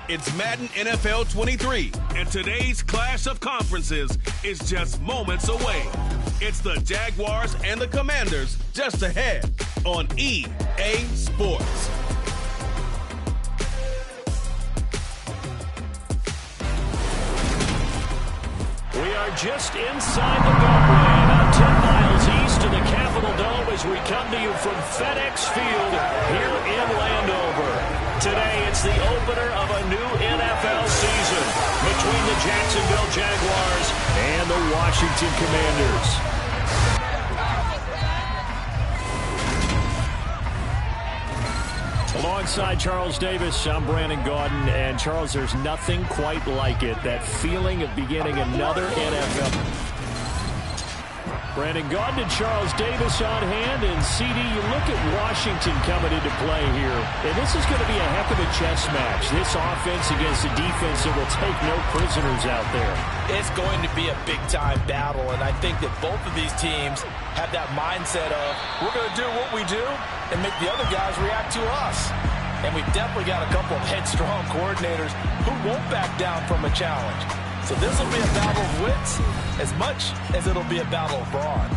It's Madden NFL 23, and today's clash of conferences is just moments away. It's the Jaguars and the Commanders just ahead on EA Sports. We are just inside the Beltway, about 10 miles east of the Capitol Dome as we come to you from FedEx Field here in Landover. Today, it's the opener of a new NFL season between the Jacksonville Jaguars and the Washington Commanders. Alongside Charles Davis, I'm Brandon Gaudin. And Charles, there's nothing quite like it. That feeling of beginning another NFL. Brandon Gaudin and Charles Davis on hand. And CD, you look at Washington coming into play here. And this is going to be a heck of a chess match. This offense against a defense that will take no prisoners out there. It's going to be a big-time battle. And I think that both of these teams have that mindset of, we're going to do what we do and make the other guys react to us. And we've definitely got a couple of headstrong coordinators who won't back down from a challenge. So this will be a battle of wits as much as it'll be a battle of brawn.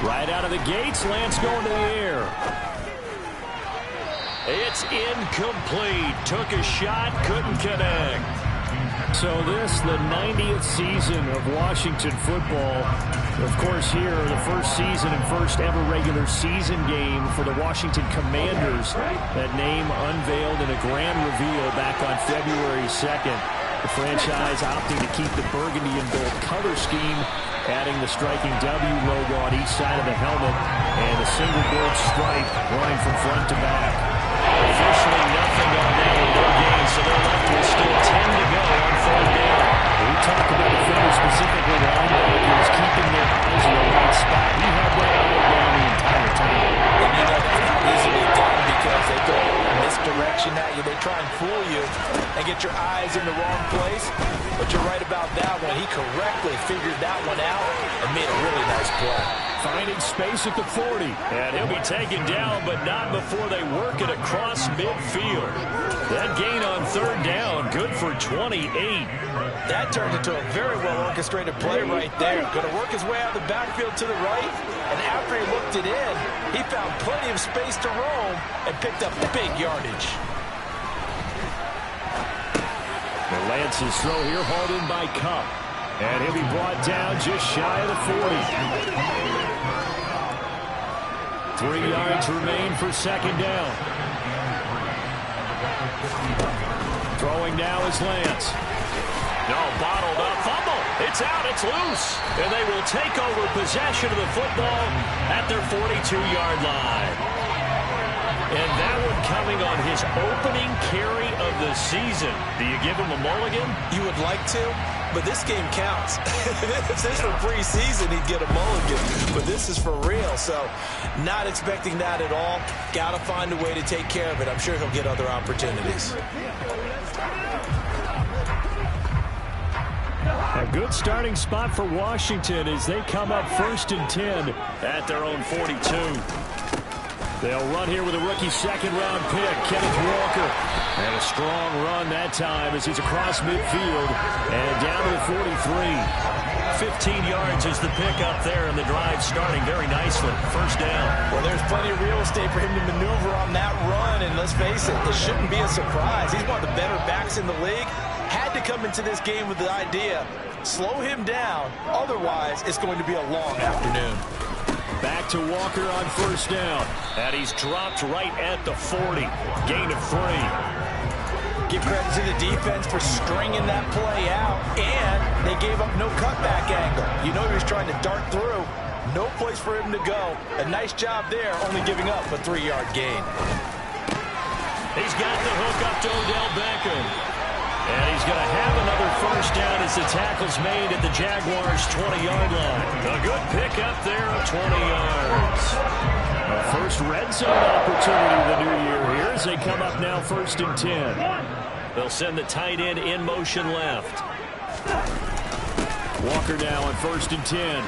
Right out of the gates, Lance going to the air. It's incomplete. Took a shot, couldn't connect. So this, the 90th season of Washington football. Of course, here, the first season and first ever regular season game for the Washington Commanders. That name unveiled in a grand reveal back on February 2nd. The franchise opting to keep the burgundy and gold color scheme, adding the striking W logo on each side of the helmet and a single gold stripe running from front to back. Officially nothing on that with no gain, so they're left with still 10 to go on third down. We talked about defenders, specifically linebackers, keeping their eyes in the right spot. He had that eye down the entire time. And you know that's not easily done because they go misdirection at you. They try and fool you and get your eyes in the wrong place. But you're right about that one. He correctly figured that one out and made a really nice play. Finding space at the 40. And he'll be taken down, but not before they work it across midfield. That gain on third down, good for 28. That turned into a very well-orchestrated play right there. Going to work his way out of the backfield to the right. And after he looked it in, he found plenty of space to roam and picked up big yardage. The Lance's throw here hauled in by Cup. And he'll be brought down just shy of the 40. 3 yards remain for second down. Throwing now is Lance. No, bottled up, fumble. It's out, it's loose. And they will take over possession of the football at their 42-yard line. And that one coming on his opening carry of the season. Do you give him a mulligan? You would like to, but this game counts. If this were preseason, he'd get a mulligan. But this is for real, so not expecting that at all. Got to find a way to take care of it. I'm sure he'll get other opportunities. A good starting spot for Washington as they come up 1st and 10 at their own 42. They'll run here with a rookie second-round pick, Kenneth Walker. And a strong run that time as he's across midfield and down to the 43. 15 yards is the pick up there, and the drive starting very nicely. First down. Well, there's plenty of real estate for him to maneuver on that run, and let's face it, it shouldn't be a surprise. He's one of the better backs in the league. Had to come into this game with the idea, slow him down, otherwise it's going to be a long afternoon. Back to Walker on first down, and he's dropped right at the 40. Gain of 3. Give credit to the defense for stringing that play out, and they gave up no cutback angle. You know he was trying to dart through. No place for him to go. A nice job there, only giving up a 3-yard gain. He's got the hook up to Odell Beckham. And he's going to have another first down as the tackle's made at the Jaguars' 20-yard line. A good pickup there of 20 yards. A first red zone opportunity of the new year here as they come up now 1st and 10. They'll send the tight end in motion left. Walker now on 1st and 10.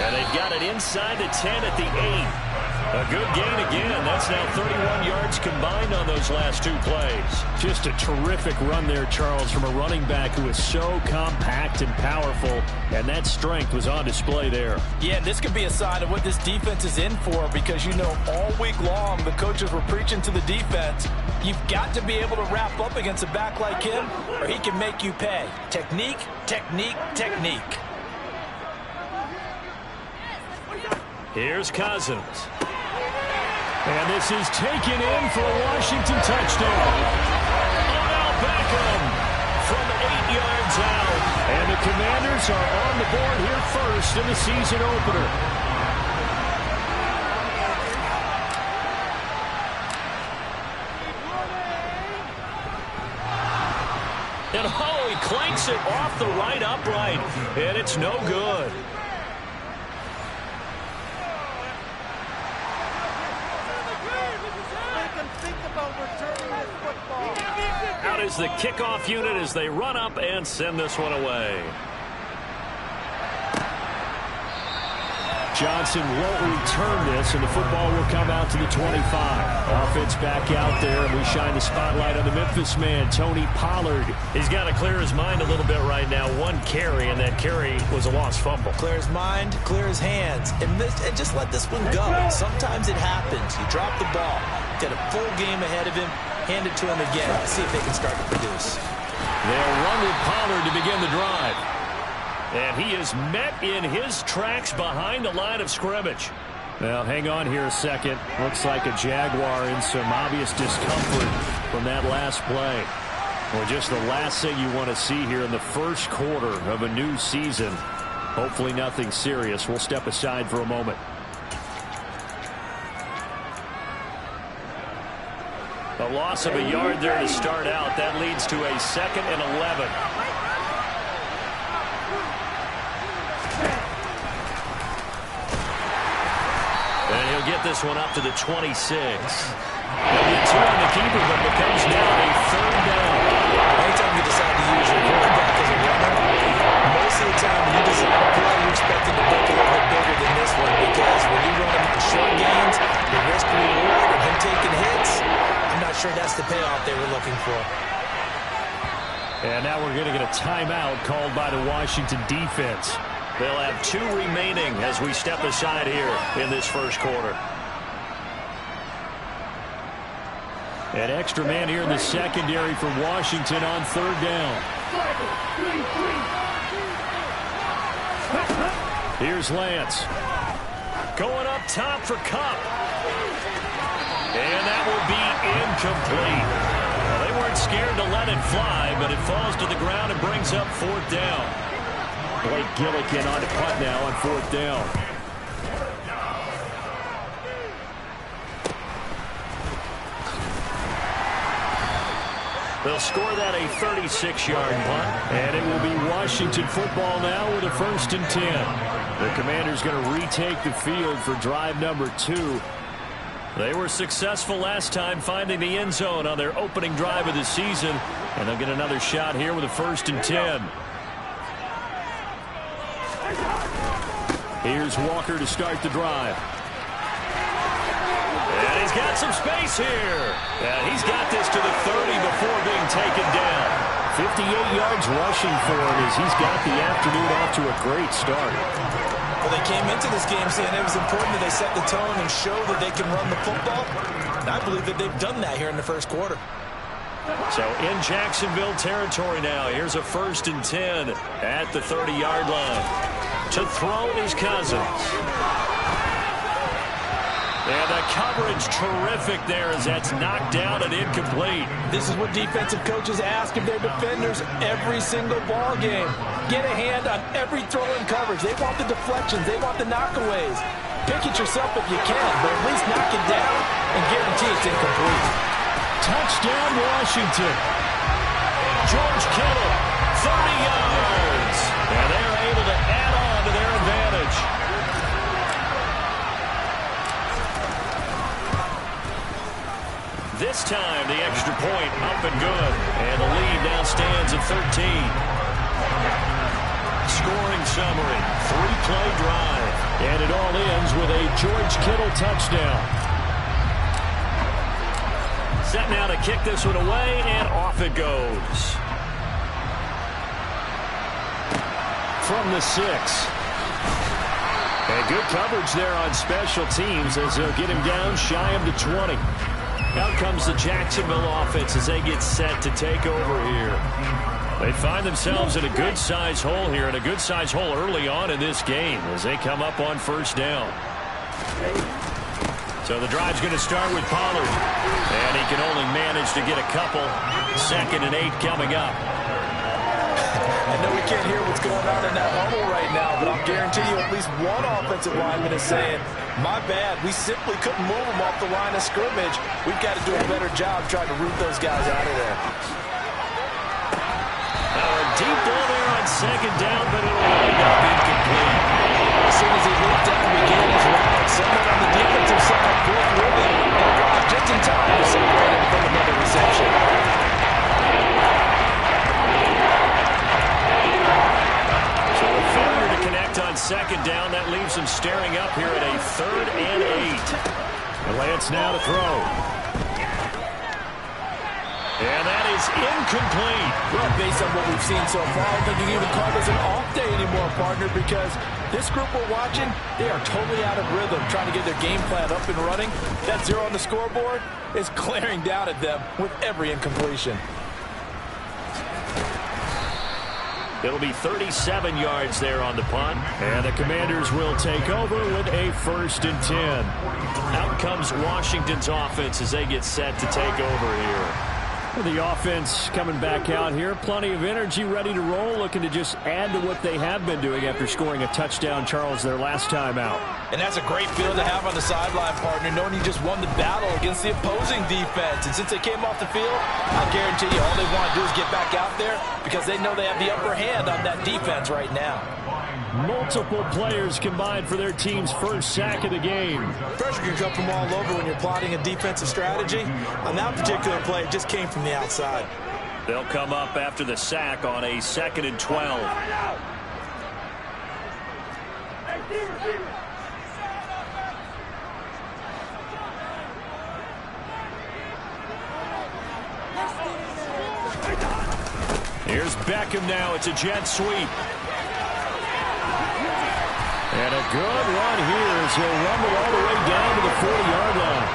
And they've got it inside the 10 at the 8. A good gain again. That's now 31 yards combined on those last 2 plays. Just a terrific run there, Charles, from a running back who is so compact and powerful, and that strength was on display there. Yeah, this could be a sign of what this defense is in for, because you know all week long the coaches were preaching to the defense. You've got to be able to wrap up against a back like him, or he can make you pay. Technique, technique, technique. Here's Cousins. And this is taken in for a Washington touchdown. Odell Beckham from 8 yards out. And the Commanders are on the board here first in the season opener. And oh, he clanks it off the right upright. And it's no good. Out is the kickoff unit as they run up and send this one away. Johnson won't return this, and the football will come out to the 25. Offense back out there, and we shine the spotlight on the Memphis man, Tony Pollard. He's got to clear his mind a little bit right now. 1 carry, and that carry was a lost fumble. Clear his mind, clear his hands, and just let this one go. Sometimes it happens. You drop the ball. Get a full game ahead of him. Hand it to him again. See if they can start to produce. They'll run with Pollard to begin the drive. And he is met in his tracks behind the line of scrimmage. Well, hang on here a second. Looks like a Jaguar in some obvious discomfort from that last play. Well, just the last thing you want to see here in the first quarter of a new season. Hopefully nothing serious. We'll step aside for a moment. A loss of a yard there to start out. That leads to a 2nd and 11. And he'll get this one up to the 26. They'll get 2 on the keeper, but it becomes now a 3rd down. Anytime you decide to use your quarterback as a runner, most of the time when you decide to play, you're expecting to break a little bit bigger than this one, because when you run him short gains, the risk reward of him taking hits, I'm not sure that's the payoff they were looking for. And now we're going to get a timeout called by the Washington defense. They'll have 2 remaining as we step aside here in this first quarter. An extra man here in the secondary for Washington on 3rd down. Here's Lance. Going up top for Kupp. And that will be incomplete. Well, they weren't scared to let it fly, but it falls to the ground and brings up 4th down. Blake Gillikin on the punt now on 4th down. They'll score that a 36-yard punt, and it will be Washington football now with a 1st and 10. The Commanders going to retake the field for drive number 2. They were successful last time finding the end zone on their opening drive of the season, and they'll get another shot here with a 1st and 10. Here's Walker to start the drive. And he's got some space here. And he's got this to the 30 before being taken down. 58 yards rushing for him as he's got the afternoon off to a great start. Well, they came into this game saying it was important that they set the tone and show that they can run the football. And I believe that they've done that here in the first quarter. So in Jacksonville territory now. Here's a 1st and 10 at the 30-yard line. To throw is Cousins. And the coverage terrific there as that's knocked down and incomplete. This is what defensive coaches ask of their defenders every single ball game. Get a hand on every throw in coverage. They want the deflections. They want the knockaways. Pick it yourself if you can, but at least knock it down and guarantee it's incomplete. Touchdown, Washington. George Kittle, 30 yards. And they're able to add on to their advantage. This time, the extra point up and good. And the lead now stands at 13. Scoring summary, 3-play drive. And it all ends with a George Kittle touchdown. Set now to kick this one away, and off it goes. From the 6. And good coverage there on special teams as they'll get him down shy of the 20. Out comes the Jacksonville offense as they get set to take over here. They find themselves in a good-sized hole here, and a good-sized hole early on in this game as they come up on first down. So the drive's going to start with Pollard, and he can only manage to get a couple. 2nd and 8 coming up. I know we can't hear what's going on in that huddle right now, but I'll guarantee you at least one offensive lineman is saying, my bad, we simply couldn't move them off the line of scrimmage. We've got to do a better job trying to root those guys out of there. Deep ball there on 2nd down, but it'll wind up incomplete. As soon as he looked down and began his route, someone on the defensive side broke with it and got just in time to separate him from another reception. So a failure to connect on 2nd down. That leaves him staring up here at a 3rd and 8. And Lance now to throw. And that is incomplete. Well, based on what we've seen so far, I don't think you can even call this an off day anymore, partner, because this group we're watching, they are totally out of rhythm, trying to get their game plan up and running. That 0 on the scoreboard is glaring down at them with every incompletion. It'll be 37 yards there on the punt. And the Commanders will take over with a 1st and 10. Out comes Washington's offense as they get set to take over here. The offense coming back out here. Plenty of energy, ready to roll, looking to just add to what they have been doing after scoring a touchdown, Charles, their last time out. And that's a great feeling to have on the sideline, partner, knowing you just won the battle against the opposing defense. And since they came off the field, I guarantee you all they want to do is get back out there because they know they have the upper hand on that defense right now. Multiple players combined for their team's first sack of the game. Pressure can come from all over when you're plotting a defensive strategy. On that particular play, it just came from the outside. They'll come up after the sack on a 2nd and 12. Here's Beckham now. It's a jet sweep. And a good run here as he'll rumble all the way down to the 40-yard line.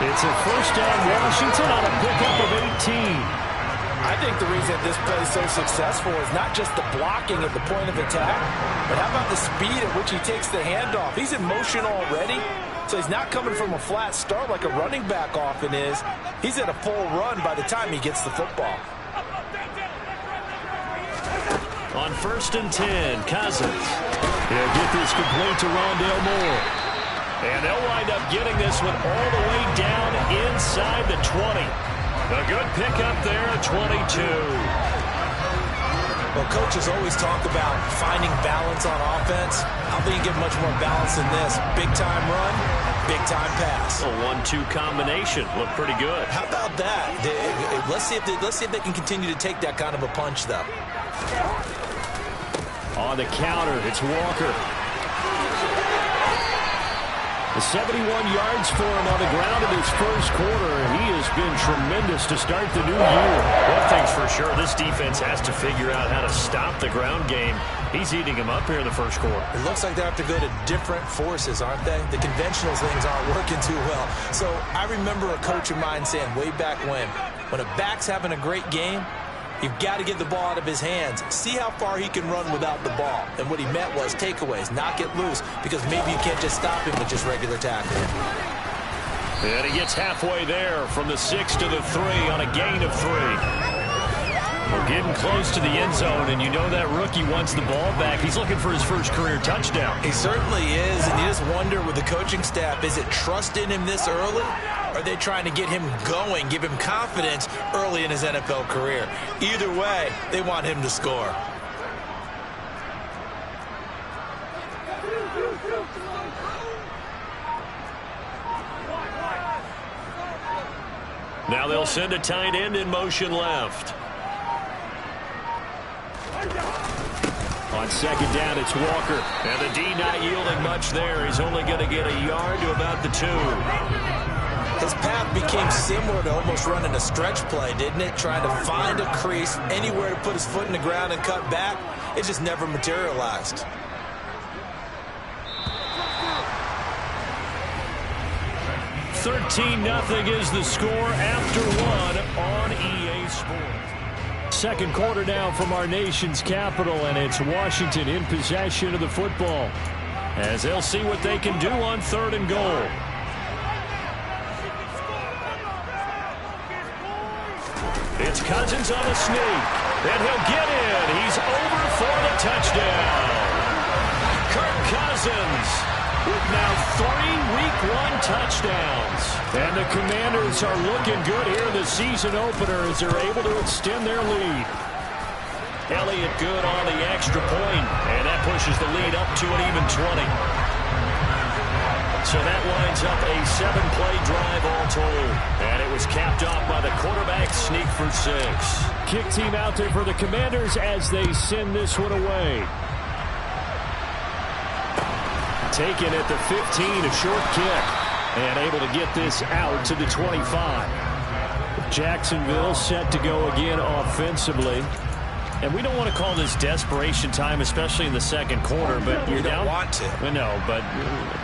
It's a 1st down Washington on a pickup of 18. I think the reason this play is so successful is not just the blocking at the point of attack, but how about the speed at which he takes the handoff? He's in motion already, so he's not coming from a flat start like a running back often is. He's at a full run by the time he gets the football. On 1st and 10, Cousins. He'll get this complete to Rondale Moore. And they'll wind up getting this one all the way down inside the 20. A good pickup there at 22. Well, coaches always talk about finding balance on offense. I don't think you get much more balance than this. Big-time run, big-time pass. A 1-2 combination. Looked pretty good. How about that? Let's see if they can continue to take that kind of a punch, though. On the counter, it's Walker. The 71 yards for him on the ground in his first quarter. He has been tremendous to start the new year. One thing's for sure, this defense has to figure out how to stop the ground game. He's eating him up here in the first quarter. It looks like they have to go to different forces, aren't they? The conventional things aren't working too well. So I remember a coach of mine saying way back when a back's having a great game, you've got to get the ball out of his hands. See how far he can run without the ball. And what he meant was takeaways, knock it loose, because maybe you can't just stop him with just regular tackling. And he gets halfway there from the 6 to the 3 on a gain of 3. Well, getting close to the end zone, and you know that rookie wants the ball back. He's looking for his first career touchdown. He certainly is, and you just wonder with the coaching staff, is it trust in him this early? Or are they trying to get him going, give him confidence early in his NFL career? Either way, they want him to score. Now they'll send a tight end in motion left. On second down, it's Walker. And the D not yielding much there. He's only going to get a yard to about the 2. His path became similar to almost running a stretch play, didn't it? Trying to find a crease, anywhere to put his foot in the ground and cut back. It just never materialized. $13-0 is the score after 1 on EA Sports. Second quarter now from our nation's capital, and it's Washington in possession of the football as they'll see what they can do on 3rd and goal. It's Cousins on a sneak, and he'll get in. He's over for the touchdown. Kirk Cousins with now 3 Week 1 touchdowns. And the Commanders are looking good here in the season opener as they're able to extend their lead. Elliott good on the extra point, and that pushes the lead up to an even 20. So that lines up a 7-play drive all told. And it was capped off by the quarterback sneak for 6. Kick team out there for the Commanders as they send this one away. Taken at the 15, a short kick, and able to get this out to the 25. Jacksonville set to go again offensively. And we don't want to call this desperation time, especially in the second quarter, but you're down. Want to. No, but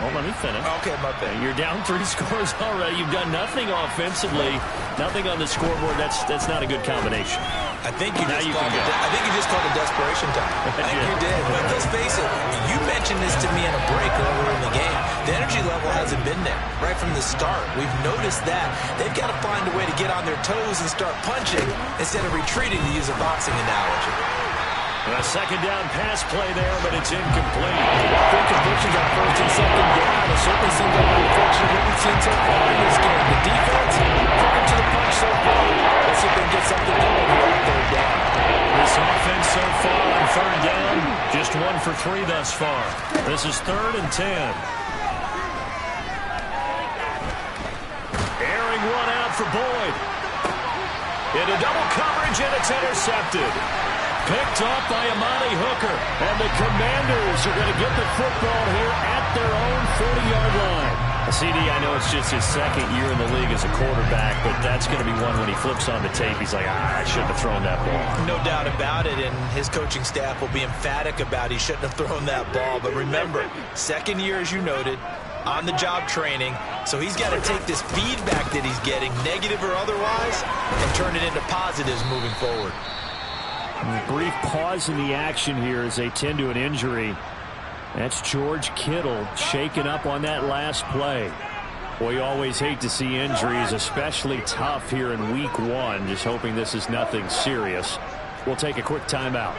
let me finish. Okay, my bad. You're down 3 scores already. You've done nothing offensively, nothing on the scoreboard. That's not a good combination. I think you just called it desperation time. I think you did. But let's face it, you mentioned this to me in a break earlier in the game. The energy level hasn't been there right from the start. We've noticed that. They've got to find a way to get on their toes and start punching instead of retreating, to use a boxing analogy. A second down pass play there, but it's incomplete. Good conversions on 1st and 2nd down. It certainly seems like an inflection of what we've seen so far in this game. The defense, coming to the punch so far. Let's see if they can get something going here on 3rd down. This offense so far on 3rd down, just 1 for 3 thus far. This is 3rd and 10. Airing one out for Boyd. Into double coverage, and it's intercepted. Picked off by Amani Hooker. And the Commanders are going to get the football here at their own 40-yard line. CD, I know it's just his 2nd year in the league as a quarterback, but that's going to be one when he flips on the tape. He's like, I shouldn't have thrown that ball. No doubt about it, and his coaching staff will be emphatic about he shouldn't have thrown that ball. But remember, 2nd year, as you noted, on-the-job training, so he's got to take this feedback that he's getting, negative or otherwise, and turn it into positives moving forward. A brief pause in the action here as they tend to an injury. That's George Kittle shaken up on that last play. Boy, you always hate to see injuries, especially tough here in Week 1. Just hoping this is nothing serious. We'll take a quick timeout.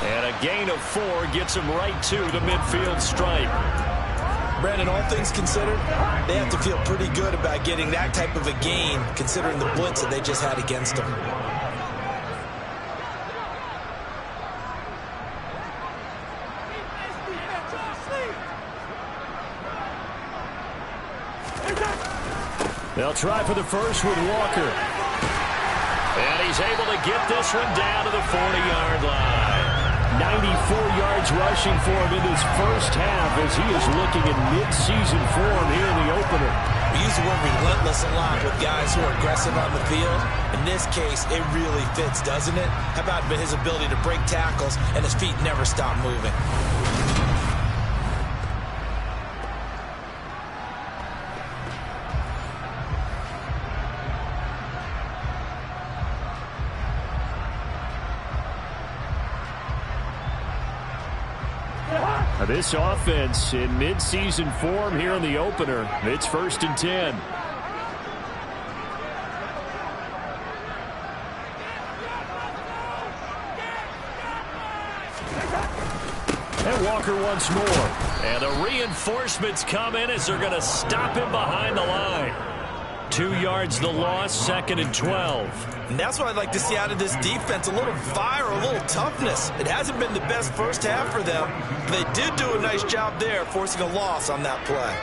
And a gain of 4 gets him right to the midfield stripe. Brandon, all things considered, they have to feel pretty good about getting that type of a gain, considering the blitz that they just had against them. They'll try for the first with Walker. And he's able to get this one down to the 40-yard line. 94 yards rushing for him in his first half as he is looking in mid-season form here in the opener. We use the word relentless a lot with guys who are aggressive on the field. In this case, it really fits, doesn't it? How about his ability to break tackles and his feet never stop moving? This offense in midseason form here in the opener. It's 1st and 10. And Walker once more. And the reinforcements come in as they're going to stop him behind the line. 2 yards the loss, 2nd and 12. And that's what I'd like to see out of this defense, a little fire, a little toughness. It hasn't been the best first half for them, but they did do a nice job there, forcing a loss on that play.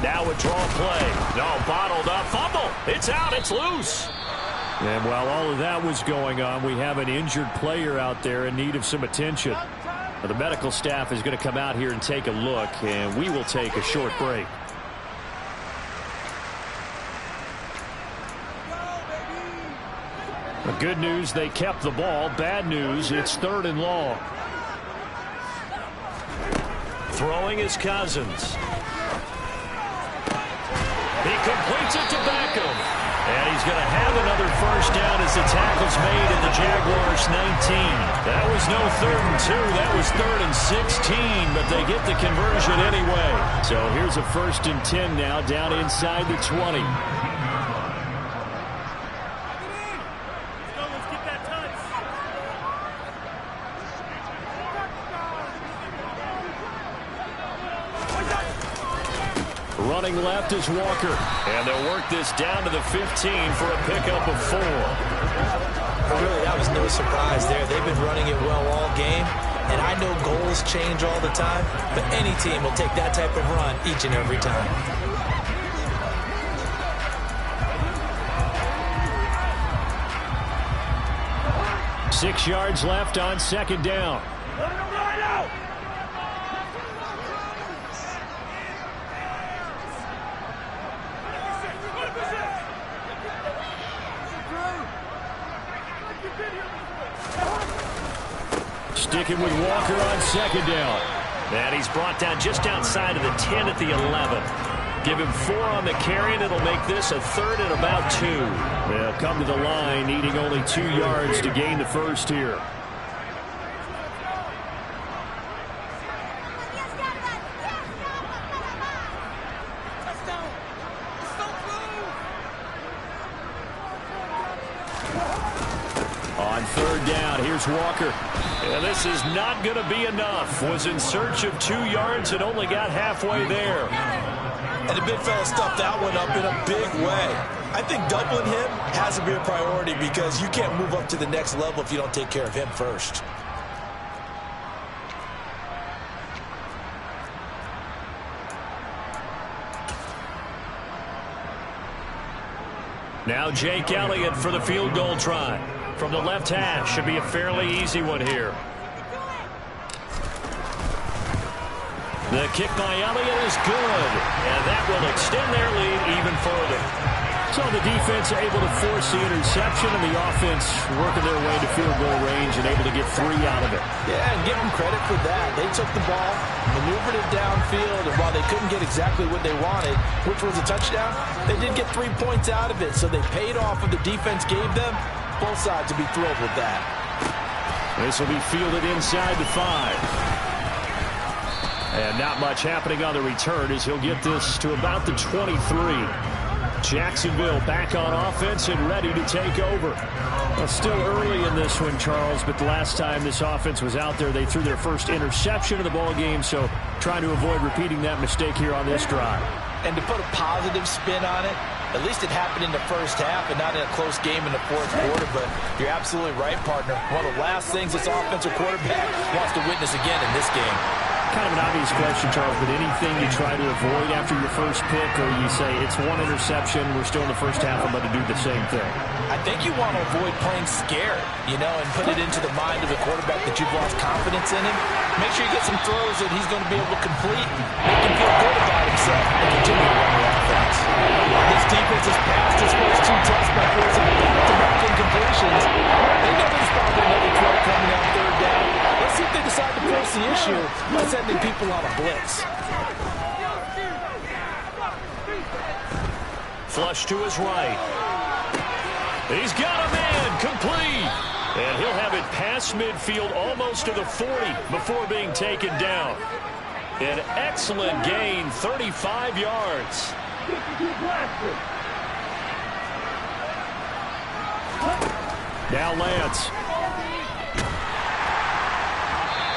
Now a draw play. No, bottled up, fumble. It's out, it's loose. And while all of that was going on, we have an injured player out there in need of some attention. The medical staff is going to come out here and take a look, and we will take a short break. The good news, they kept the ball. Bad news, it's 3rd and long. Throwing is Cousins. He completes it to Beckham. And he's going to have another first down as the tackle's made at the Jaguars 19. That was no 3rd and 2. That was 3rd and 16, but they get the conversion anyway. So here's a 1st and 10 now down inside the 20. Running left is Walker. And they'll work this down to the 15 for a pickup of 4. Really, that was no surprise there. They've been running it well all game. And I know goals change all the time, but any team will take that type of run each and every time. Six yards left on 2nd down. Sticking with Walker on 2nd down. And he's brought down just outside of the 10 at the 11. Give him 4 on the carry, and it'll make this a 3rd and about 2. They'll come to the line, needing only 2 yards to gain the first here. On 3rd down, here's Walker. And this is not going to be enough. Was in search of 2 yards and only got halfway there. And the big fella stuffed that one up in a big way. I think doubling him has to be a priority because you can't move up to the next level if you don't take care of him first. Now Jake Elliott for the field goal try. From the left hash, should be a fairly easy one here. The kick by Elliott is good, and that will extend their lead even further. So the defense able to force the interception, and the offense working their way to field goal range and able to get 3 out of it. Yeah, and give them credit for that. They took the ball, maneuvered it downfield, and while they couldn't get exactly what they wanted, which was a touchdown, they did get 3 points out of it, so they paid off what the defense gave them. Both sides will be thrilled with that. This will be fielded inside the 5. And not much happening on the return as he'll get this to about the 23. Jacksonville back on offense and ready to take over. Well, still early in this one, Charles, but the last time this offense was out there, they threw their first interception of the ball game, so trying to avoid repeating that mistake here on this drive. And to put a positive spin on it, at least it happened in the first half and not in a close game in the 4th quarter, but you're absolutely right, partner. One of the last things this offensive quarterback wants to witness again in this game. Kind of an obvious question, Charles, but anything you try to avoid after your first pick, or you say it's 1 interception, we're still in the first half, I'm going to do the same thing? I think you want to avoid playing scared, and put it into the mind of the quarterback that you've lost confidence in him. Make sure you get some throws that he's going to be able to complete, make him feel good about himself, and continue to run the offense. This defense has passed its first 2 tests by forcing back-to-back incompletions. They know there's probably another 12 coming out 3rd down. Let's see if they decide to force the issue by sending people on a blitz. Flush to his right. He's got a man, complete. And he'll have it past midfield almost to the 40 before being taken down. An excellent gain, 35 yards. Now Lance.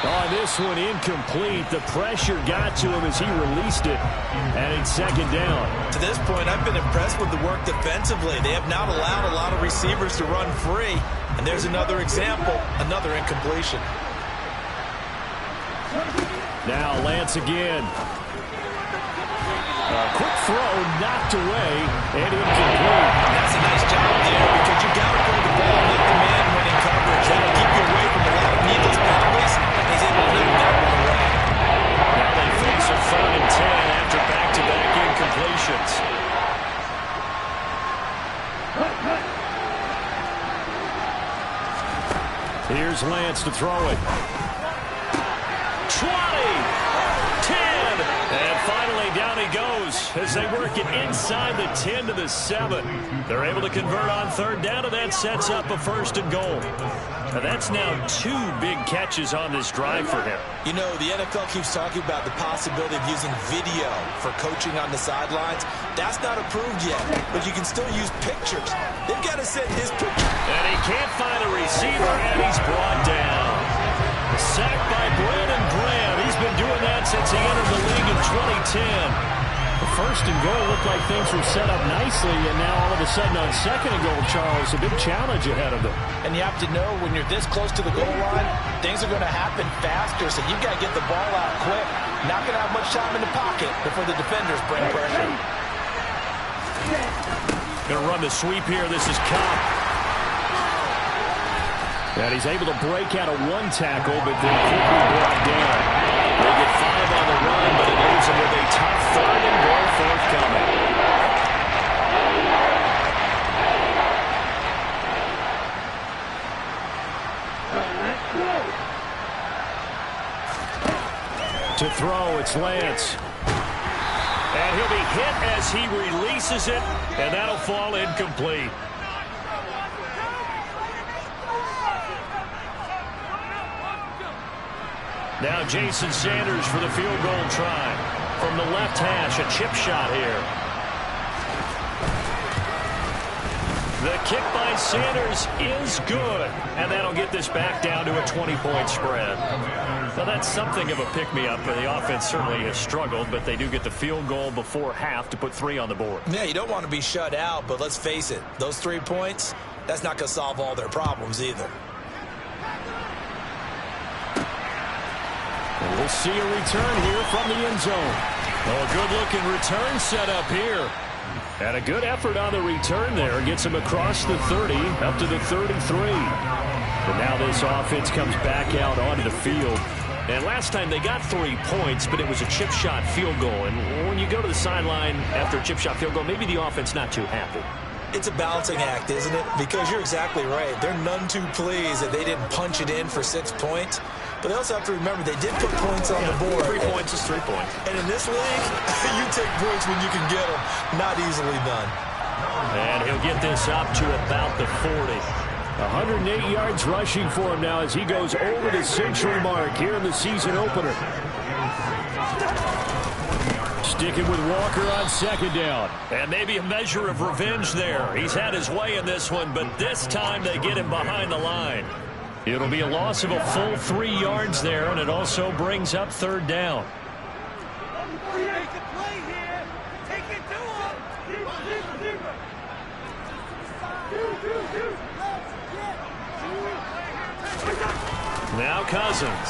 On this one, incomplete. The pressure got to him as he released it, and it's second down. To this point, I've been impressed with the work defensively. They have not allowed a lot of receivers to run free, and there's another example, another incompletion. Now Lance again. A quick throw, knocked away, and incomplete. That's a nice job there because you got to throw the ball and let the man win in coverage. That'll keep you away from a lot of needless penalties. He's able to leave that one away. Now they face a 3rd and 10 after back-to-back incompletions. Here's Lance to throw it. 20, 10, and finally down he goes as they work it inside the 10 to the 7. They're able to convert on 3rd down, and that sets up a 1st and goal. Now that's now 2 big catches on this drive for him. You know, the NFL keeps talking about the possibility of using video for coaching on the sidelines. That's not approved yet, but you can still use pictures. They've got to send his picture. And he can't find a receiver, and he's brought down. Sacked by Brandon Graham. He's been doing that since he entered the league in 2010. The 1st and goal looked like things were set up nicely, and now all of a sudden on 2nd and goal, Charles, a big challenge ahead of them. And you have to know when you're this close to the goal line, things are going to happen faster, so you've got to get the ball out quick. Not going to have much time in the pocket before the defenders bring pressure. Going to run the sweep here. This is Cobb. And he's able to break out of 1 tackle, but then quickly brought down. They get 5 on the run, but it leaves them with a tough 3rd and goal forthcoming. To throw, it's Lance. And he'll be hit as he releases it, and that'll fall incomplete. Now Jason Sanders for the field goal try. From the left hash, a chip shot here. The kick by Sanders is good, and that'll get this back down to a 20-point spread. Now that's something of a pick-me-up, for the offense certainly has struggled, but they do get the field goal before half to put 3 on the board. Yeah, you don't want to be shut out, but let's face it, those 3 points, that's not going to solve all their problems either. And we'll see a return here from the end zone. Oh, a good-looking return set up here. And a good effort on the return there. Gets him across the 30, up to the 33. But now this offense comes back out onto the field. And last time they got 3 points, but it was a chip shot field goal. And when you go to the sideline after a chip shot field goal, maybe the offense not too happy. It's a balancing act, isn't it? Because you're exactly right. They're none too pleased that they didn't punch it in for 6 points. But they also have to remember they did put points on the board. 3 points is 3 points. And in this league, you take points when you can get them. Not easily done. And he'll get this up to about the 40. 108 yards rushing for him now as he goes over the century mark here in the season opener. Sticking with Walker on 2nd down. And maybe a measure of revenge there. He's had his way in this one, but this time they get him behind the line. It'll be a loss of a full 3 yards there, and it also brings up 3rd down. Now Cousins.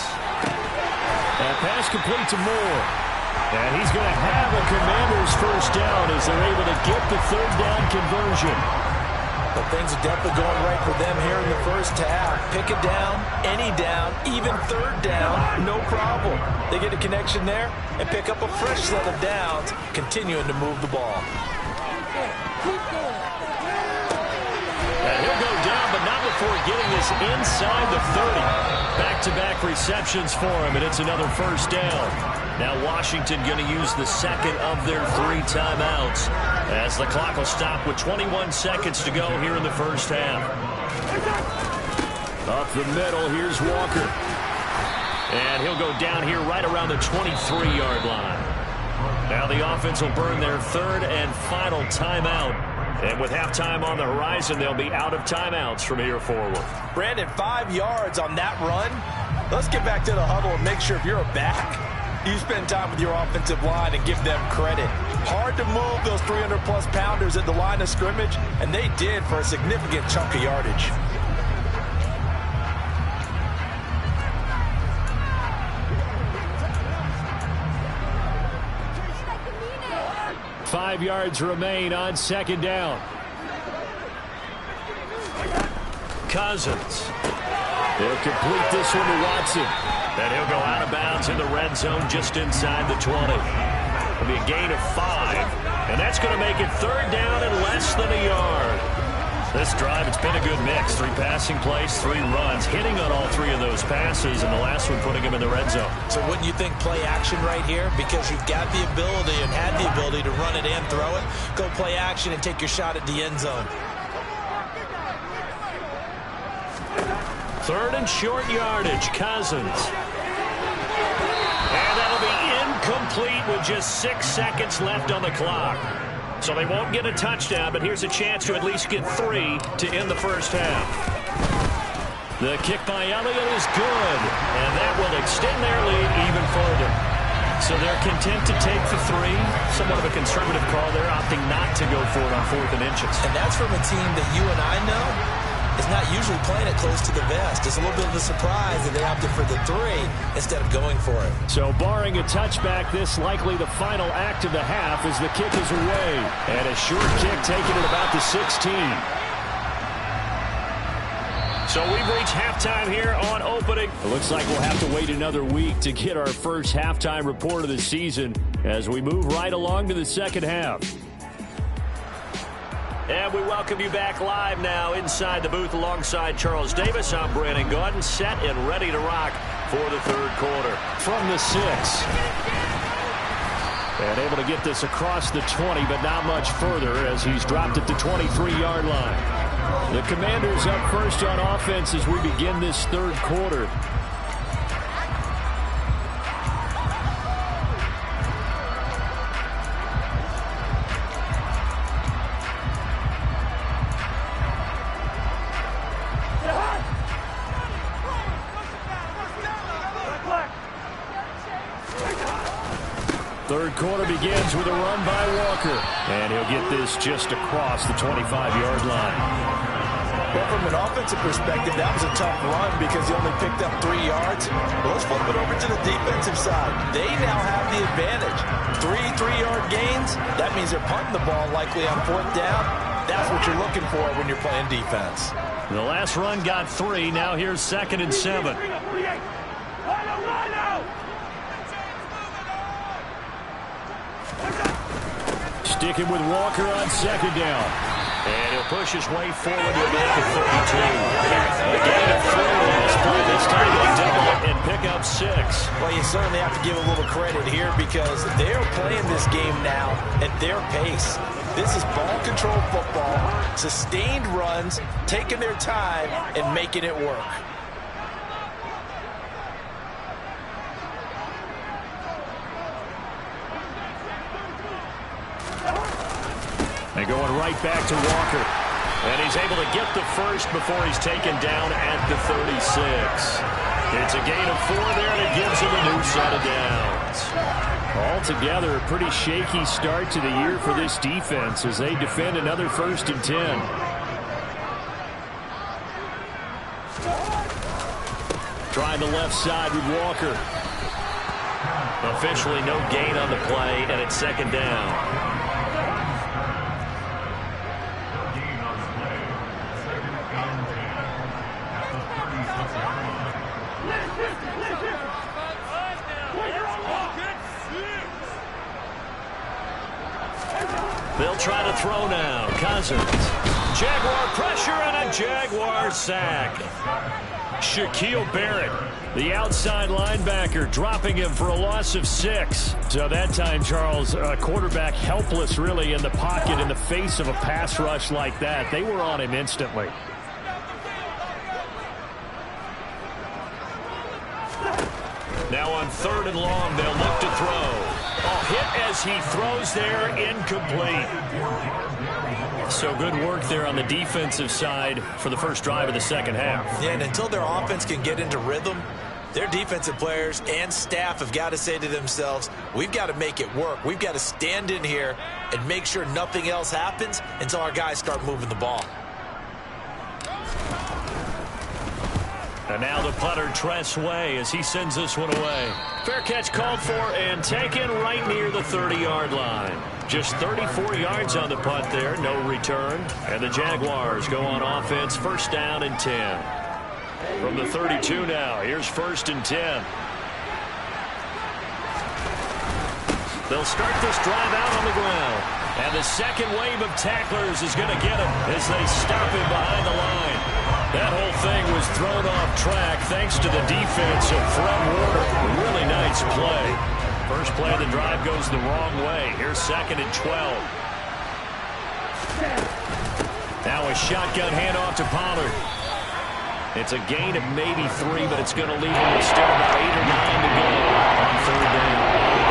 That pass complete to Moore. And he's going to have a Commanders 1st down as they're able to get the 3rd down conversion. But things are definitely going right for them here in the 1st half. Pick it down, any down, even 3rd down, no problem. They get a connection there and pick up a fresh set of downs, continuing to move the ball. And he'll go down, but not before getting this inside the 30. Back-to-back receptions for him, and it's another 1st down. Now Washington going to use the 2nd of their 3 timeouts. As the clock will stop with 21 seconds to go here in the first half. Up the middle, here's Walker. And he'll go down here right around the 23-yard line. Now the offense will burn their third and final timeout. And with halftime on the horizon, they'll be out of timeouts from here forward. Brandon, 5 yards on that run. Let's get back to the huddle and make sure if you're a back, you spend time with your offensive line and give them credit. Hard to move those 300-plus pounders at the line of scrimmage, and they did for a significant chunk of yardage. Five yards remain on second down. Cousins. He'll complete this one to Watson. And he'll go out of bounds in the red zone just inside the 20. It'll be a gain of 5. And that's going to make it third down and less than a yard. This drive, it's been a good mix. 3 passing plays, 3 runs, hitting on all 3 of those passes, and the last one putting him in the red zone. So wouldn't you think play action right here? Because you've got the ability and had the ability to run it and throw it. Go play action and take your shot at the end zone. Third and short yardage, Cousins. And that'll be incomplete with just 6 seconds left on the clock. So they won't get a touchdown, but here's a chance to at least get 3 to end the first half. The kick by Elliott is good, and that will extend their lead even further. So they're content to take the 3. Somewhat of a conservative call. They're opting not to go for it on 4th and inches. And that's from a team that you and I know is not usually playing it close to the vest. It's a little bit of a surprise that they opted for the 3 instead of going for it. So barring a touchback, this likely the final act of the half as the kick is away. And a short kick taken at about the 16. So we've reached halftime here on opening. It looks like we'll have to wait another week to get our first halftime report of the season as we move right along to the second half. And we welcome you back live now inside the booth alongside Charles Davis. I'm Brandon Gaudin, set and ready to rock for the third quarter. From the 6. And able to get this across the 20, but not much further as he's dropped at the 23-yard line. The Commanders up first on offense as we begin this third quarter. Third quarter begins with a run by Walker. And he'll get this just across the 25-yard line. Well, from an offensive perspective, that was a tough run because he only picked up 3 yards. Well, let's flip it over to the defensive side. They now have the advantage. 3-3-yard gains. That means they're punting the ball likely on 4th down. That's what you're looking for when you're playing defense. The last run got 3. Now here's 2nd and 7. Sticking with Walker on 2nd down. And he'll push his way forward to about the 32. A gain of 3 last play. This time they double it and pick up 6. Well, you certainly have to give a little credit here because they're playing this game now at their pace. This is ball control football, sustained runs, taking their time and making it work. And going right back to Walker. And he's able to get the first before he's taken down at the 36. It's a gain of 4 there, and it gives him a new set of downs. Altogether, a pretty shaky start to the year for this defense as they defend another 1st and 10. Trying the left side with Walker. Officially no gain on the play, and it's 2nd down. They'll try to throw now. Cousins. Jaguar pressure and a Jaguar sack. Shaquille Barrett, the outside linebacker, dropping him for a loss of 6. So that time, Charles, quarterback helpless really in the pocket in the face of a pass rush like that. They were on him instantly. Now on 3rd and long, they'll look to throw. Hit as he throws there, incomplete. So good work there on the defensive side for the first drive of the second half. Yeah, and until their offense can get into rhythm, their defensive players and staff have got to say to themselves, we've got to make it work. We've got to stand in here and make sure nothing else happens until our guys start moving the ball. And now the punter, Tress Way, as he sends this one away. Fair catch called for and taken right near the 30-yard line. Just 34 yards on the punt there, no return. And the Jaguars go on offense, 1st down and 10. From the 32 now, here's 1st and 10. They'll start this drive out on the ground. And the second wave of tacklers is going to get him as they stop him behind the line. That whole thing was thrown off track thanks to the defense of Fred Warner. Really nice play. First play of the drive goes the wrong way. Here's 2nd and 12. Now a shotgun handoff to Pollard. It's a gain of maybe 3, but it's going to leave him with still about 8 or 9 to go on 3rd down.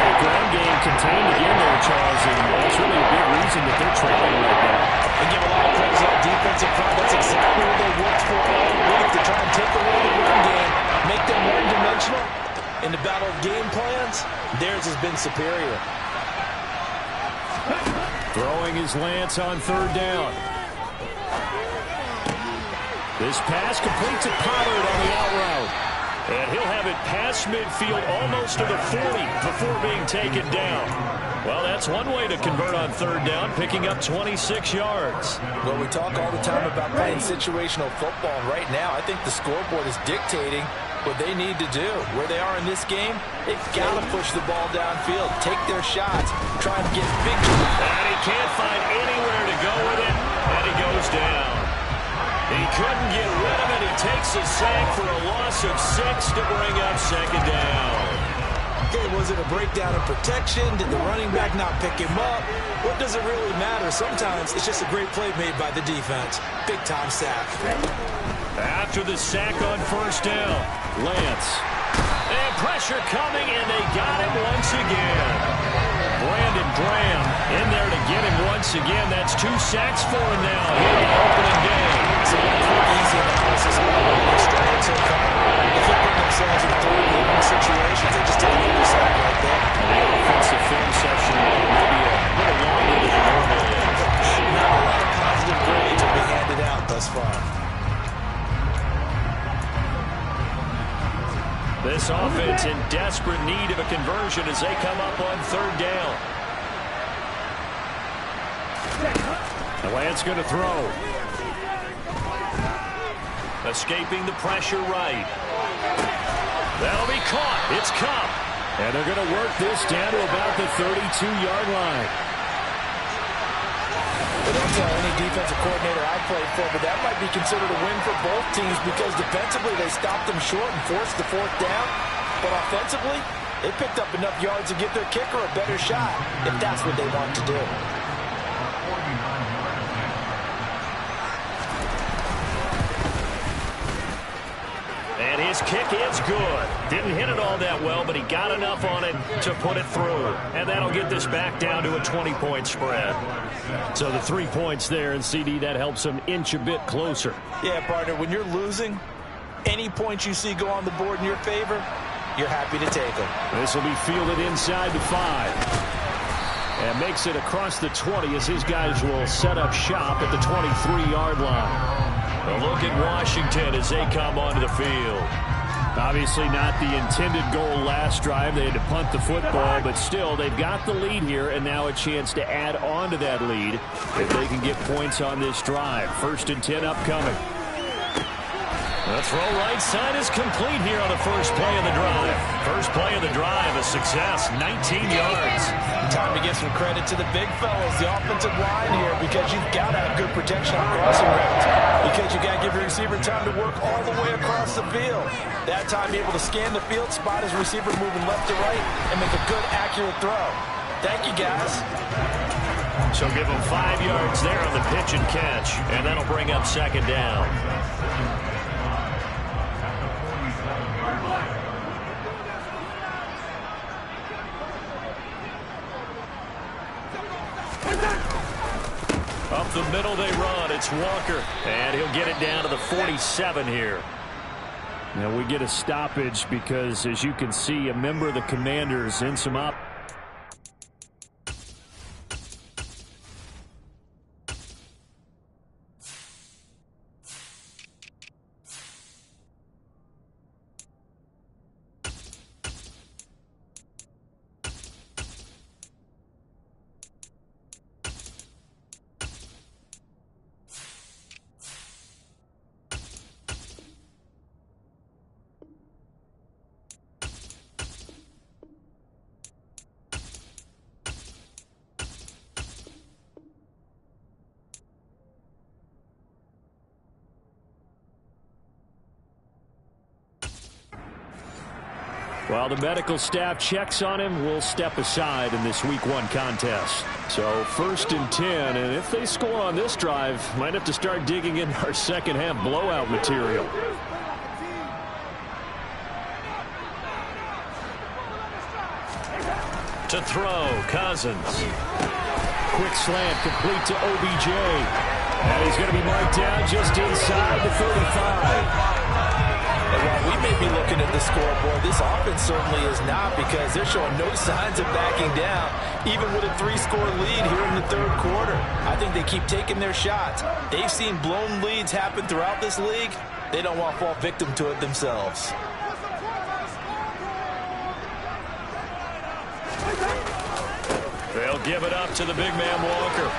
That ground game contained again there, Charles, and that's really a big reason that they're trailing right now. They give a lot of praise to that defensive front. That's exactly what they worked for all week, to try and take away the run game, make them one-dimensional. In the battle of game plans, theirs has been superior. Throwing his Lance on 3rd down. This pass complete to Pollard on the out route. And he'll have it past midfield almost to the 40 before being taken down. Well, that's one way to convert on 3rd down, picking up 26 yards. Well, we talk all the time about playing situational football, and right now I think the scoreboard is dictating what they need to do. Where they are in this game, they've got to push the ball downfield, take their shots, try and get big. And he can't find anywhere to go with it, and he goes down. He couldn't get rid of it. He takes a sack for a loss of 6 to bring up 2nd down. Okay, was it a breakdown in protection? Did the running back not pick him up? What does it really matter? Sometimes it's just a great play made by the defense. Big-time sack. After the sack on 1st down, Lance. And pressure coming, and they got him once again. Brandon Graham in there to get him once again. That's 2 sacks for him now here in the opening day. So easy analysis of the strengths so far. If they put themselves in 3-1 situations, they just take another sack right there. And the offensive film section maybe a little longer than it normally is. Not a lot of positive grades will be handed out thus far. This offense in desperate need of a conversion as they come up on 3rd down. The Lance going to throw. Escaping the pressure right. That'll be caught. It's Cup. And they're going to work this down to about the 32-yard line. Well, don't tell any defensive coordinator I played for, but that might be considered a win for both teams because defensively they stopped them short and forced the 4th down. But offensively, they picked up enough yards to give their kicker a better shot if that's what they want to do. And his kick is good. Didn't hit it all that well, but he got enough on it to put it through. And that'll get this back down to a 20-point spread. So the 3 points there, and CD, that helps him inch a bit closer. Yeah, partner, when you're losing, any points you see go on the board in your favor, you're happy to take them. This will be fielded inside the 5. And makes it across the 20 as his guys will set up shop at the 23-yard line. A look at Washington as they come onto the field. Obviously not the intended goal last drive. They had to punt the football, but still they've got the lead here and now a chance to add on to that lead if they can get points on this drive. 1st and 10 upcoming. The throw right side is complete here on the first play of the drive. First play of the drive, a success, 19 yards. Time to give some credit to the big fellas, the offensive line here, because you've got to have good protection on crossing routes. Because you got to give your receiver time to work all the way across the field. That time, be able to scan the field, spot his receiver moving left to right, and make a good, accurate throw. Thank you, guys. So give him 5 yards there on the pitch and catch, and that'll bring up second down. Up the middle they run. It's Walker. And he'll get it down to the 47 here. Now we get a stoppage because, as you can see, a member of the Commanders in some up. While the medical staff checks on him, we'll step aside in this Week 1 contest. So 1st and 10, and if they score on this drive, might have to start digging in our second half blowout material. To throw, Cousins. Quick slant complete to OBJ. And he's going to be marked down just inside the 35. While we may be looking at the scoreboard, this offense certainly is not, because they're showing no signs of backing down, even with a 3-score lead here in the third quarter. I think they keep taking their shots. They've seen blown leads happen throughout this league. They don't want to fall victim to it themselves. They'll give it up to the big man Walker.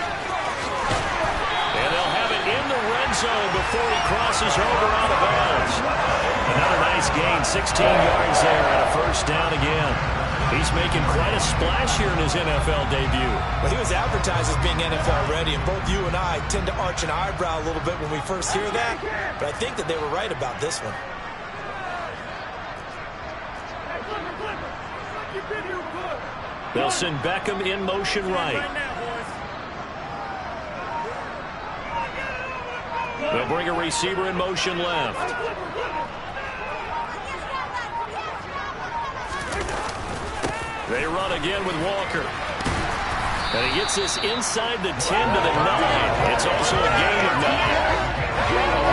And they'll have it in the red zone before he crosses over out of bounds. Another nice gain, 16 yards there, and a first down again. He's making quite a splash here in his NFL debut. Well, he was advertised as being NFL ready, and both you and I tend to arch an eyebrow a little bit when we first hear that, but I think that they were right about this one. They'll send Beckham in motion right. They'll bring a receiver in motion left. They run again with Walker. And he gets this inside the 10 to the 9. It's also a gain of 9.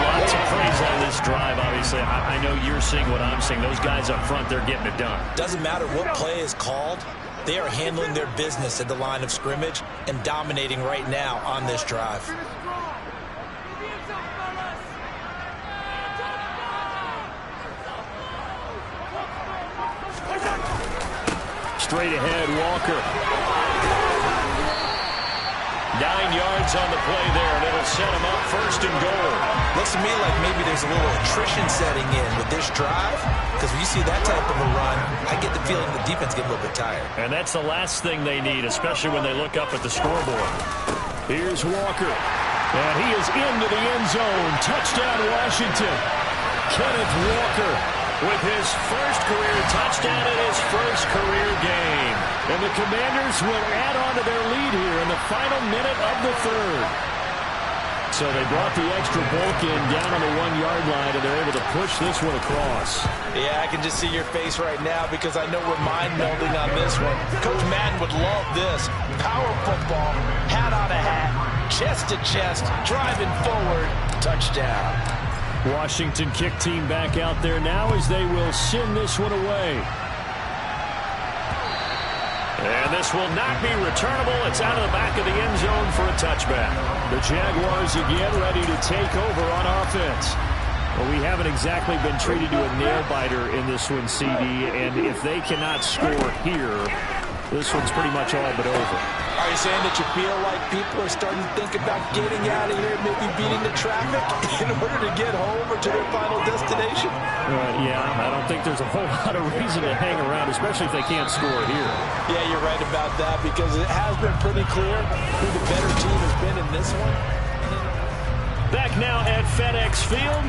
Lots of praise on this drive, obviously. I know you're seeing what I'm seeing. Those guys up front, they're getting it done. Doesn't matter what play is called. They are handling their business at the line of scrimmage and dominating right now on this drive. Straight ahead, Walker. 9 yards on the play there, and it'll set him up 1st and goal. Looks to me like maybe there's a little attrition setting in with this drive, because when you see that type of a run, I get the feeling the defense get a little bit tired. And that's the last thing they need, especially when they look up at the scoreboard. Here's Walker, and he is into the end zone. Touchdown, Washington. Kenneth Walker with his first career touchdown in his first career game. And the Commanders will add on to their lead here in the final minute of the third. So they brought the extra bulk in down on the 1-yard line, and they're able to push this one across. Yeah, I can just see your face right now, because I know we're mind-melding on this one. Coach Madden would love this. Power football, hat on a hat, chest to chest, driving forward, touchdown. Washington kick team back out there now as they will send this one away. And this will not be returnable. It's out of the back of the end zone for a touchback. The Jaguars again ready to take over on offense. Well, we haven't exactly been treated to a nail-biter in this one, CD, and if they cannot score here, this one's pretty much all but over. Are you saying that you feel like people are starting to think about getting out of here, maybe beating the traffic in order to get home or to their final destination? Yeah, I don't think there's a whole lot of reason to hang around, especially if they can't score here. Yeah, you're right about that, because it has been pretty clear who the better team has been in this one. Back now at FedEx Field.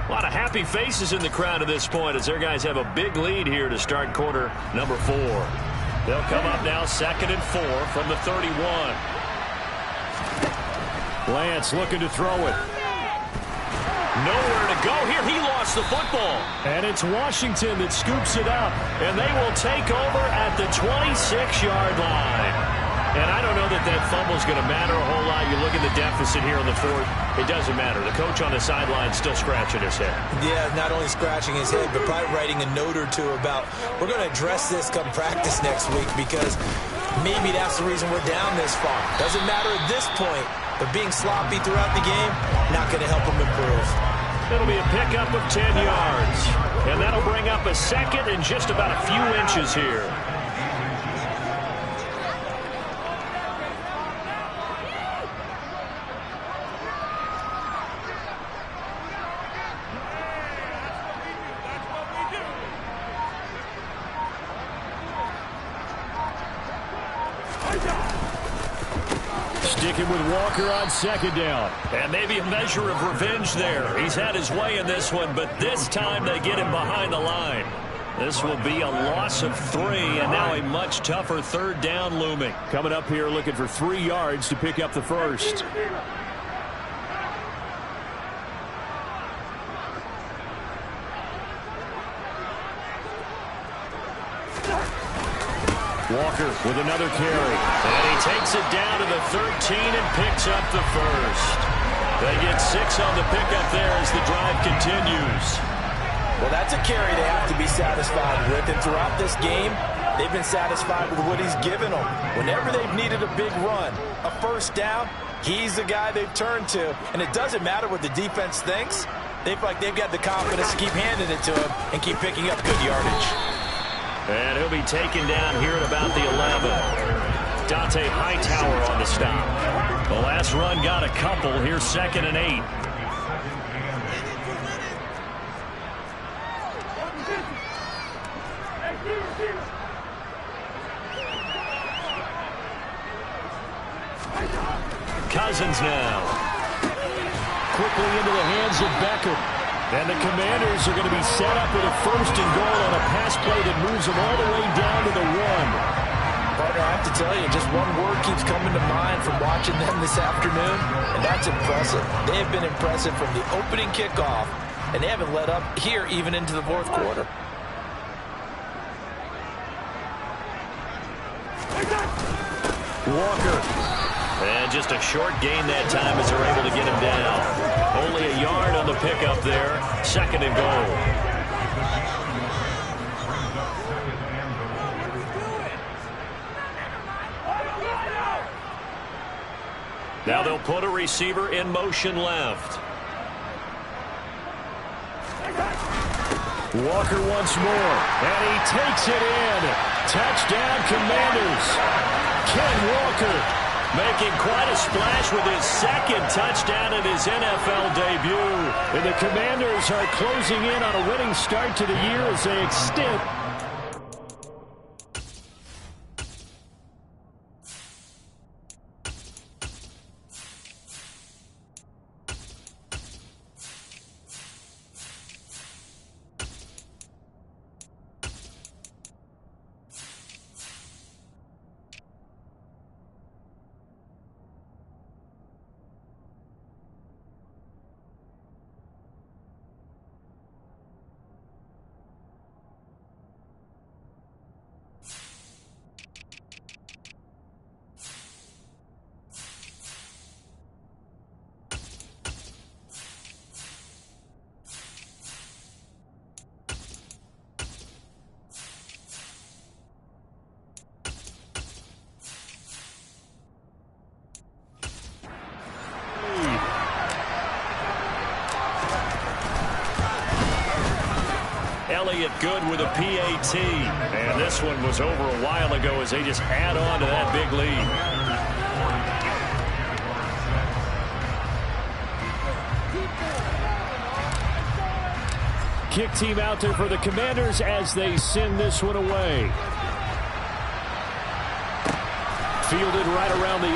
A lot of happy faces in the crowd at this point as their guys have a big lead here to start quarter number 4. They'll come up now 2nd and 4 from the 31. Lance looking to throw it. Nowhere to go here. He lost the football. And it's Washington that scoops it up. And they will take over at the 26-yard line. And I don't know that that fumble is going to matter a whole lot. You look at the deficit here in the 4th. It doesn't matter. The coach on the sideline still scratching his head. Yeah, not only scratching his head, but probably writing a note or two about, we're going to address this come practice next week, because maybe that's the reason we're down this far. Doesn't matter at this point, but being sloppy throughout the game, not going to help them improve. It'll be a pickup of 10 yards. And that'll bring up a 2nd and just about a few inches here. Sticking with Walker on 2nd down. And maybe a measure of revenge there. He's had his way in this one, but this time they get him behind the line. This will be a loss of 3, and now a much tougher 3rd down looming. Coming up here looking for 3 yards to pick up the 1st. Walker with another carry. And he takes it down to the 13 and picks up the 1st. They get 6 on the pickup there as the drive continues. Well, that's a carry they have to be satisfied with. And throughout this game, they've been satisfied with what he's given them. Whenever they've needed a big run, a 1st down, he's the guy they've turned to. And it doesn't matter what the defense thinks. They feel like they've got the confidence to keep handing it to him and keep picking up good yardage. And he'll be taken down here at about the 11. Dante Hightower on the stop. The last run got a couple. Here's 2nd and 8. Cousins now. Quickly into the hands of Beckham. And the Commanders are going to be set up with a 1st and goal on a pass play that moves them all the way down to the 1. Partner, I have to tell you, just one word keeps coming to mind from watching them this afternoon, and that's impressive. They have been impressive from the opening kickoff, and they haven't let up here even into the 4th quarter. Walker. And just a short gain that time as they're able to get him down. Only a yard on the pickup there. 2nd and goal. Now they'll put a receiver in motion left. Walker once more. And he takes it in. Touchdown, Commanders. Ken Walker making quite a splash with his 2nd touchdown in his NFL debut. And the Commanders are closing in on a winning start to the year as they extend. Elliott good with a PAT. And this one was over a while ago as they just add on to that big lead. Kick team out there for the Commanders as they send this one away. Fielded right around the 8.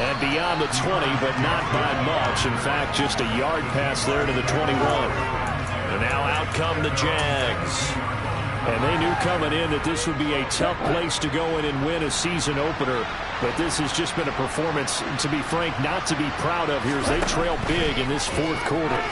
And beyond the 20, but not by much. In fact, just a yard pass there to the 21. And now out come the Jags. And they knew coming in that this would be a tough place to go in and win a season opener. But this has just been a performance, to be frank, not to be proud of here as they trail big in this fourth quarter.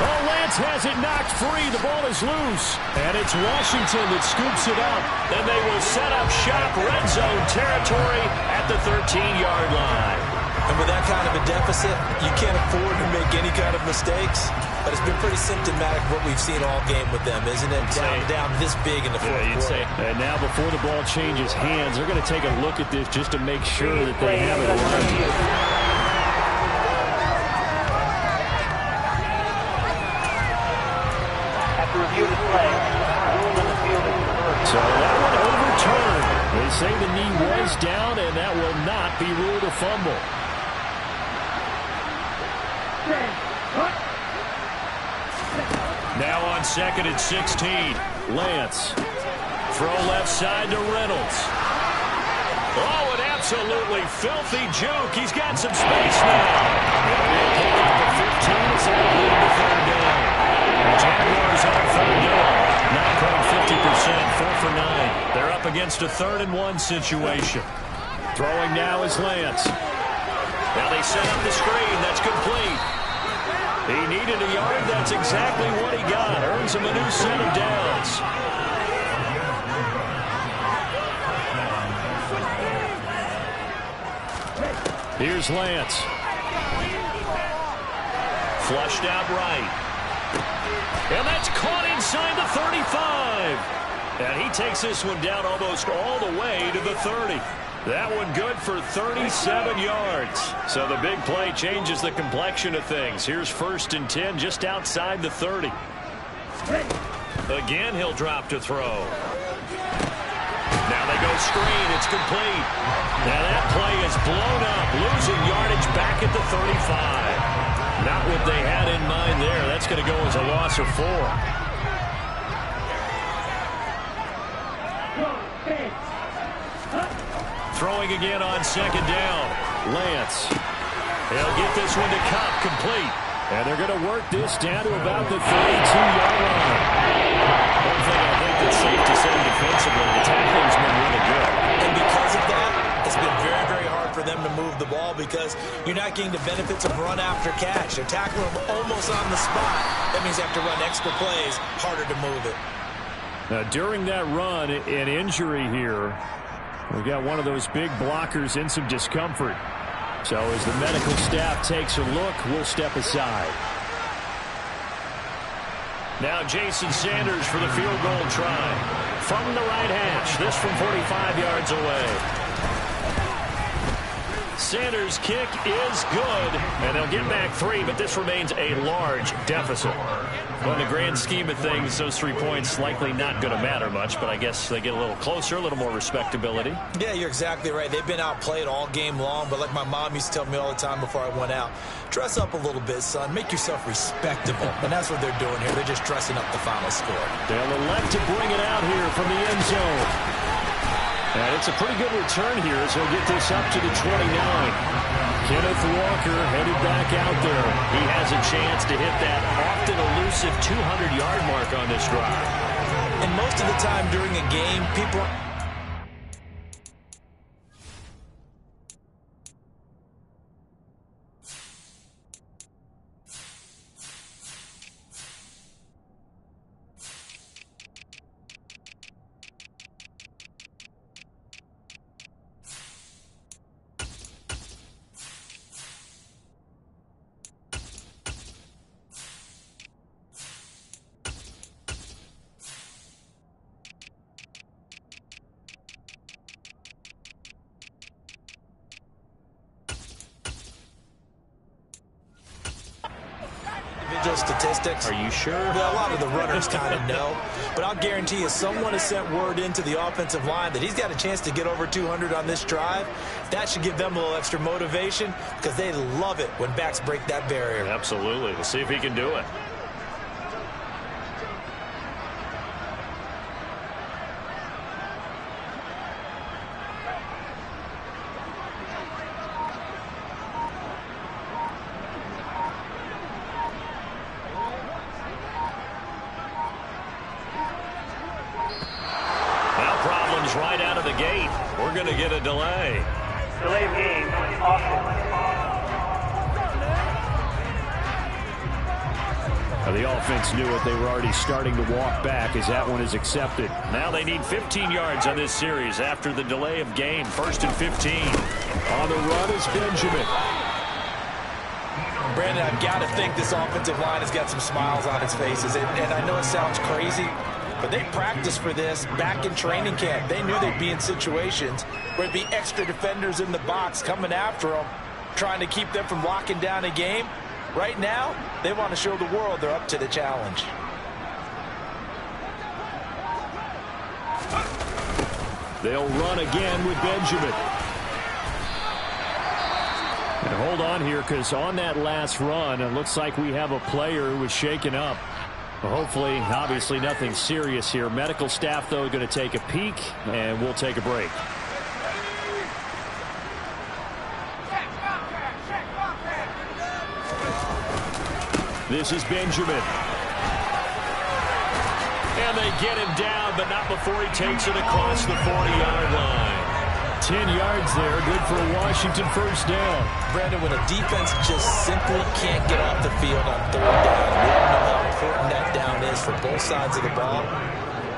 Oh, Lance has it knocked free. The ball is loose. And it's Washington that scoops it up. And they will set up shop red zone territory at the 13-yard line. And with that kind of a deficit, you can't afford to make any kind of mistakes. But it's been pretty symptomatic what we've seen all game with them, isn't it? Down this big in the fourth quarter. And now before the ball changes hands, they're going to take a look at this just to make sure that they have it right. So that one overturned. They say the knee was down, and that will not be ruled a fumble. Now on 2nd and 16, Lance. Throw left side to Reynolds. Oh, an absolutely filthy juke. He's got some space now. They'll pick up a 15 as they'll lead the third down. The Jaguars on third down. Not quite 50%, 4 for 9. They're up against a 3rd and 1 situation. Throwing now is Lance. Now they set up the screen. That's complete. He needed a yard. That's exactly what he got. Earns him a new set of downs. Here's Lance. Flushed out right. And that's caught inside the 35. And he takes this one down almost all the way to the 30. That one good for 37 yards. So the big play changes the complexion of things. Here's 1st and 10 just outside the 30. Again, he'll drop to throw. Now they go screen. It's complete. Now that play is blown up, losing yardage back at the 35. Not what they had in mind there. That's going to go as a loss of 4. Throwing again on 2nd down. Lance. He'll get this one to Cup, complete. And they're going to work this down to about the 32-yard line. One thing I think that's safe to say defensively, the tackling's been really good. And because of that, it's been very, very hard for them to move the ball because you're not getting the benefits of run after catch. They're tackling them almost on the spot. That means they have to run extra plays, harder to move it. Now, during that run, an injury here, we got one of those big blockers in some discomfort. So as the medical staff takes a look, we'll step aside. Now Jason Sanders for the field goal try. From the right hash, this from 45 yards away. Sanders' kick is good, and they'll get back 3, but this remains a large deficit. Well, in the grand scheme of things, those 3 points likely not going to matter much, but I guess they get a little closer, a little more respectability. Yeah, you're exactly right. They've been outplayed all game long, but like my mom used to tell me all the time before I went out, dress up a little bit, son. Make yourself respectable. And that's what they're doing here. They're just dressing up the final score. They'll elect to bring it out here from the end zone. And it's a pretty good return here as he'll get this up to the 29. Kenneth Walker headed back out there. He has a chance to hit that often elusive 200-yard mark on this drive. And most of the time during a game, people... individual statistics. Are you sure? Well, a lot of the runners kind of know. But I'll guarantee you someone has sent word into the offensive line that he's got a chance to get over 200 on this drive. That should give them a little extra motivation because they love it when backs break that barrier. Absolutely. We'll see if he can do it. Right out of the gate, we're going to get a delay. Delay of game, offense. The offense knew it. They were already starting to walk back as that one is accepted. Now they need 15 yards on this series after the delay of game. 1st and 15. On the run is Benjamin. Brandon, I've got to think this offensive line has got some smiles on its faces. And I know it sounds crazy, but they practiced for this back in training camp. They knew they'd be in situations where there'd be extra defenders in the box coming after them, trying to keep them from locking down a game. Right now, they want to show the world they're up to the challenge. They'll run again with Benjamin. And hold on here, because on that last run, it looks like we have a player who was shaken up. Hopefully, obviously, nothing serious here. Medical staff, though, going to take a peek, and we'll take a break. This is Benjamin. And they get him down, but not before he takes it across the 40-yard line. 10 yards there, good for a Washington first down. Brandon, when a defense just simply can't get off the field on 3rd down, we all know how important that down is for both sides of the ball.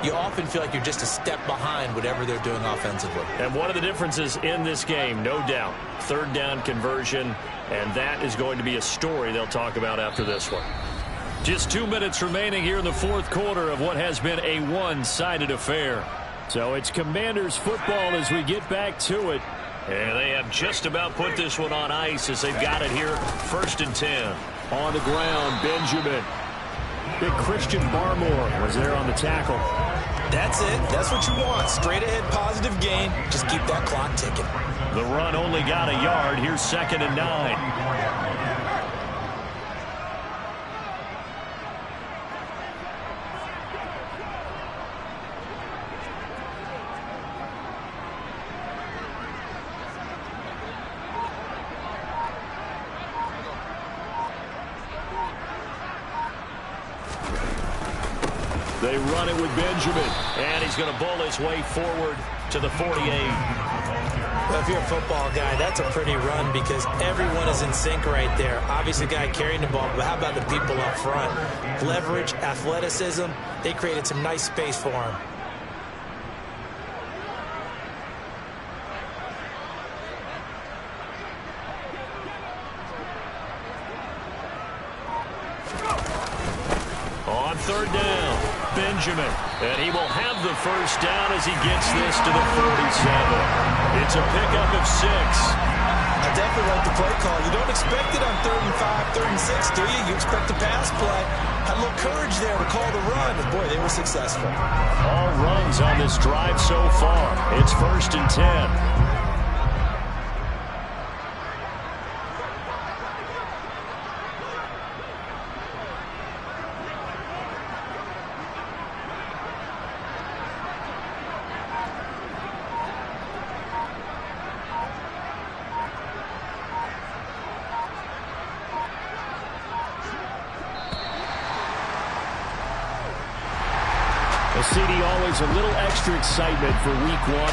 You often feel like you're just a step behind whatever they're doing offensively. And one of the differences in this game, no doubt, 3rd down conversion, and that is going to be a story they'll talk about after this one. Just 2 minutes remaining here in the 4th quarter of what has been a one-sided affair. So it's Commanders football as we get back to it. And they have just about put this one on ice as they've got it here. 1st and 10. On the ground, Benjamin. Big Christian Barmore was there on the tackle. That's it. That's what you want. Straight ahead, positive gain. Just keep that clock ticking. The run only got a yard. Here's 2nd and 9. They run it with Benjamin, and he's going to bowl his way forward to the 48. Well, if you're a football guy, that's a pretty run because everyone is in sync right there. Obviously, the guy carrying the ball, but how about the people up front? Leverage, athleticism, they created some nice space for him. On 3rd down, Benjamin, and he will have the first down as he gets this to the 47. It's a pickup of 6. I definitely like the play call. You don't expect it on 3rd and 5, 3rd and 6, do you? You expect the pass play. Had a little courage there to call the run, and boy, they were successful. All runs on this drive so far. It's 1st and 10. CD, always a little extra excitement for week 1.